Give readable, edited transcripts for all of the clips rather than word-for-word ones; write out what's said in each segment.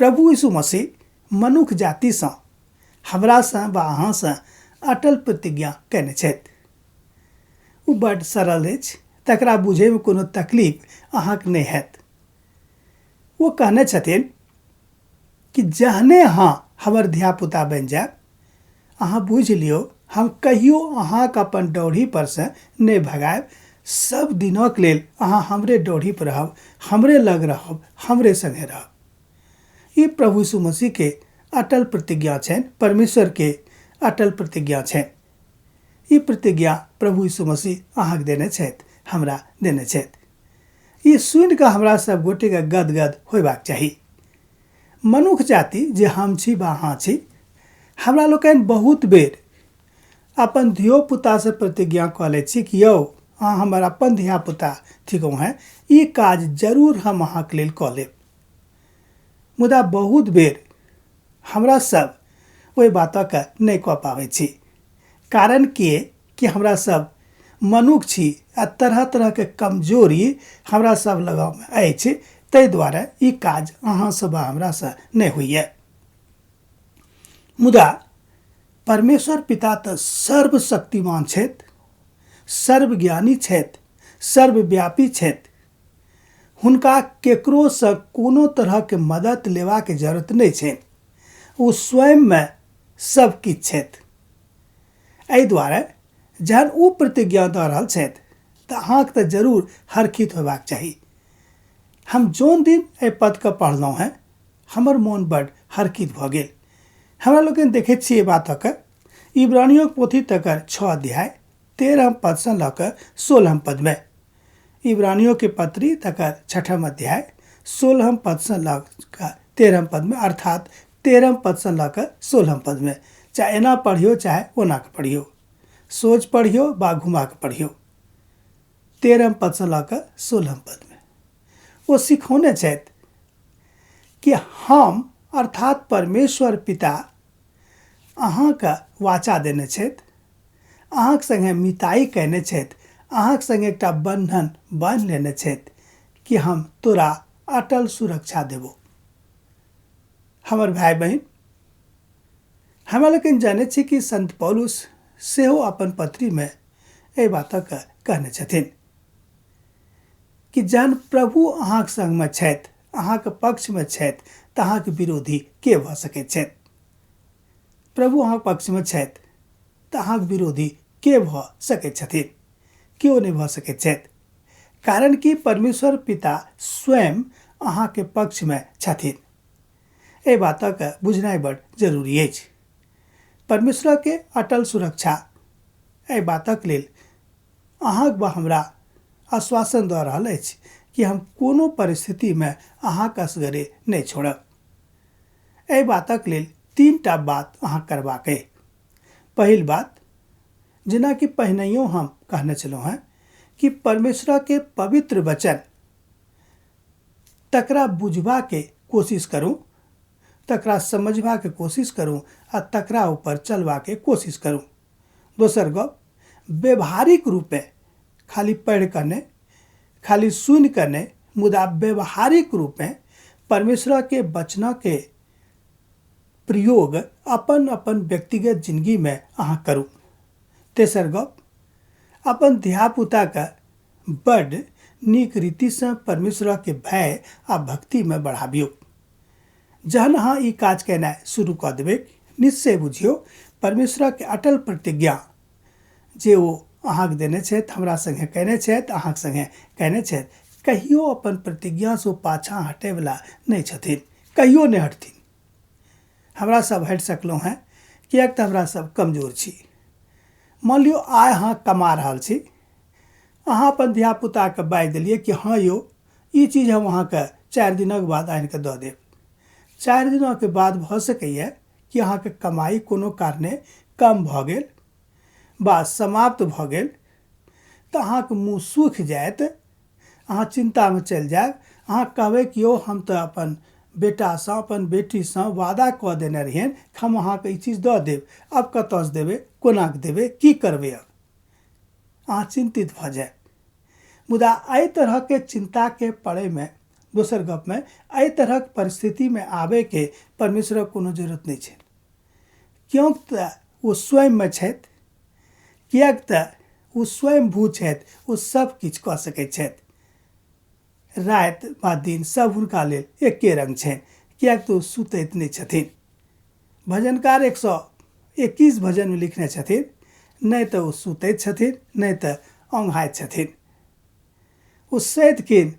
प्रभु यीशु मसीह मनुख जाति से हमरा से वा अहाँ से अटल प्रतिज्ञा कयने छथि। ओ बड़ सरल अछि, तकरा बुझे में कोनो तकलीफ अहाँक नहीं हैत। वो कहने छथिन कि जहने अहाँ हमर धियापुता बनि जायब, अहाँ बुझि लियौ हम कहियो अहाँक अपन डोरी पर से नहीं भगायब। सब दिनक लेल अहाँ हमरे डोरी पर रहब, हमरे लग रहब, हमरे संगे रहब। ई प्रभु यीशु मसीह के अटल प्रतिज्ञा छनि, परमेश्वर के अटल प्रतिज्ञा छनि। ई प्रतिज्ञा प्रभु यीशु मसीह अहाँके देने छथि, हमरा देने छथि। ई सुनि कऽ हमरा सब गोटे के गदगद होयबाक चाही। मनुख जाति जे हम छी वा अहाँ छी, हमरा लोकनि बहुत बेर अपन धियो पुता से प्रतिज्ञा कऽ लै छी कि यौ अहाँ हमर अपन धिया पुता थिकहुँ हैं, ई काज जरूर हम अहाँके लेल कऽ लेब। मुदा बहुत बेर हमरा सब ओहि बातक नहीं कऽ पाबै छी। कारण कि हमरा सब मनुख छी आ तरह तरह के कमजोरी हमरा सब लगाव में अछि, ताहि दुआरे ई काज अहाँ सब हमरा से नहीं होइए। मुदा परमेश्वर पिता तऽ सर्वशक्तिमान छथि, सर्वज्ञानी छथि, सर्वव्यापी छथि। हुनका केकरो से कोनो तरह के मदद लेवा के जरूरत नहीं छनि। ओ स्वयं में सब किछु छथि। एहि दुआरे जहन ओ प्रतिज्ञा दऽ रहल छथि तऽ अहाँके तऽ जरूर हरखित होयबाक चाही। हम जोन दिन एहि पद के पढ़लहुँ हैं, हमर मोन बड़ हरखित भऽ गेल। हमरा लोकनि देखैत छियै बातक इब्रानियों पोथी तकर 6 अध्याय 13 पद से लऽ कऽ 16 पद में, इब्रानियों के पत्री तकर 6 अध्याय 16 पद से लऽ कऽ 13 पद में, अर्थात 13 पद से लऽ कऽ 16 पद में। चाहे एना पढ़ियो चाहे ओना के पढ़ियो, सोच पढ़ियो बा घुमा के पढ़ियो। 13 पद से लऽ कऽ 16 पद में वो सिखौने छथि कि हम अर्थात परमेश्वर पिता अहाँके वाचा देने छथि, अहाँके संगे मिताई कयने छथि, अहाँके संगे एकटा बंधन बांधि लेने छथि कि हम तोरा अटल सुरक्षा देबो। हमर भाई बहन, हमरा लोकनि जानै छी कि संत पौलुस सेहो अपन पत्री में एहि बातक कहने छथिन कि जहन प्रभु अहाँके संग में छथि, अहाँके पक्ष में छथि, तऽ अहाँके विरोधी के भऽ सकैत छथि। प्रभु अहाँके पक्ष में छथि तऽ अहाँके विरोधी के भऽ सकैत छथिन? केओ नहीं भऽ सकैत छथि। कारण कि परमेश्वर पिता स्वयं अहाँके पक्ष में छथिन। एहि बातक बुझनाइ बड़ जरूरी अछि। परमेश्वर के अटल सुरक्षा एहि बातक लेल अहाँक वा हमरा आश्वासन दऽ रहल अछि कि हम कोनो परिस्थिति में अहाँके असगरे नहीं छोड़ब। एहि बातक लेल 3टा बात अहाँ करबाक अइ। पहिल बात, जेना कि पहिनहियो हम कहने छलहुँ हैं कि परमेश्वर के पवित्र वचन तकरा बुझबा के कोशिश करूँ, तकरा समझबा के कोशिश करूँ आ तकरा ऊपर चलबा के कोशिश करूँ। दोसर गप, व्यवहारिक रूपे खाली पढ़ कर नहीं, खाली सुन कर नहीं, मुदा व्यवहारिक रूप में परमेश्वर के वचन के प्रयोग अपन अपन व्यक्तिगत जिंदगी में अहाँ करूँ। तेसर गप, अपन धियापुता के बड़ नीक रीति से परमेश्वर के भय आ भक्ति में बढ़ाबियो। जहन अहाँ ई काज केनाइ शुरू कऽ देबै, निश्चय बुझियो परमेश्वर के अटल प्रतिज्ञा जे ओ अहाँके देने छथि, हमरा संगे कयने छथि, अहाँके संगे कयने छथि, कहियो अपन प्रतिज्ञा से पाछाँ हटै वाला नहीं छथिन, कहियो नहीं हटथिन। हमरा सब हटि सकलहुँ हैं किएक तऽ हमरा सब कमजोर छी। मान लियो आइ अहाँ कमा रहल छी, अहाँ अपन धियापुता के बाजि देलियै कि हाँ यौ ई चीज हम अहाँके 4 दिनक बाद आनि कऽ दऽ देब। 4 दिनक बाद भऽ सकैए कि अहाँके कमाई कोनो कारणे कम भऽ गेल बा समाप्त भऽ गेल, तऽ अहाँके मुँह सूखि जायत, अहाँ चिंता में चलि जायब। अहाँ कहबै कि यौ हम तऽ अपन बेटासँ अपन बेटीसँ वादा कऽ देने रहियनि हम अहाँके ई चीज दऽ देब, आब कतऽसँ देबै, कोना कऽ देबै, की करबै? अब अहाँ चिंतित भऽ जायब। मुदा एहि तरह के चिंता के पड़े में दोसर गप में एहि तरहक परिस्थिति में आबे के परमेश्वरक कोनो जरूरत नहीं छै, क्योंकि तऽ ओ स्वयं में छथि, किएक तऽ ओ स्वयंभू छथि, ओ सब किछु कऽ सकैत छथि। राति वा दिन सब हुनका लेल एके रंग छनि, किएक तऽ ओ सुतैत नहि छथिन। भजनकार 121 भजन में लिखने छथिन, नहीं तऽ ओ सुतैत छथिन, नहीं तऽ औंघाइत छथिन। ओ सदिखन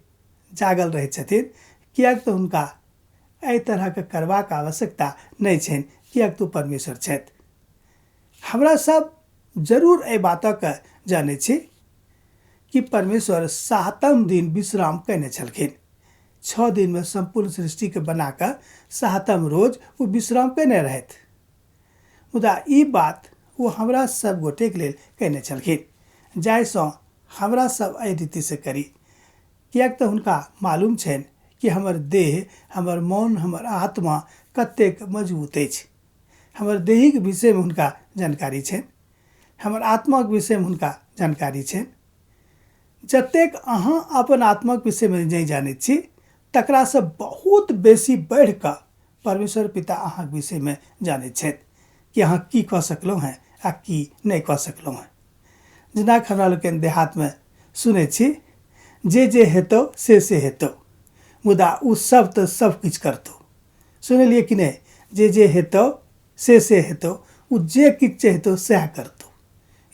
जागल रहैत छथिन, किएक तऽ हुनका एहि तरहक करबाक आवश्यकता नहीं छनि, किएक तऽ परमेश्वर छथि। हमरा सब जरूर एहि बातक जानै छी कि परमेश्वर 7म दिन विश्राम कयने छलखिन। 6 दिन में संपूर्ण सृष्टि के बनाकर 7म रोज वो विश्राम कयने रहथि। मुदा ई बात वो हमरा सब गोटे के लेल कयने छलखिन, जाहिसँ हमरा सब एहि रीति से करी, किएक तऽ हुनका मालूम छनि कि हमर देह, हमर मन, हमर आत्मा कतेक मजबूत अछि। हमर देहिक विषय में हुनका जानकारी छनि, हमर आत्माक विषय में हुनका जानकारी छनि। जतेक अहाँ अपन आत्माक विषय में नहीं जानैत छी, तकरासँ बहुत बेसी बढ़ि कऽ परमेश्वर पिता अहाँक विषय में जानैत छथि कि अहाँ की कऽ सकलहुँ हैं आ की नहीं कऽ सकलहुँ हैं। जेनाकि हमरा लोकनि देहात में सुनै छी, जे हेतौ से हेतौ, मुदा ओ सब तऽ सब किछु करतौ। सुनलियै कि नहीं, जे हेतौ से हेतौ, ओ जे किछु चाहतौ सएह करतौ।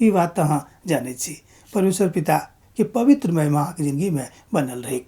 ई बात तऽ अहाँ जानै छी। परमेश्वर पिता के पवित्र महिमा अहाँके जिंदगी में बनल रही।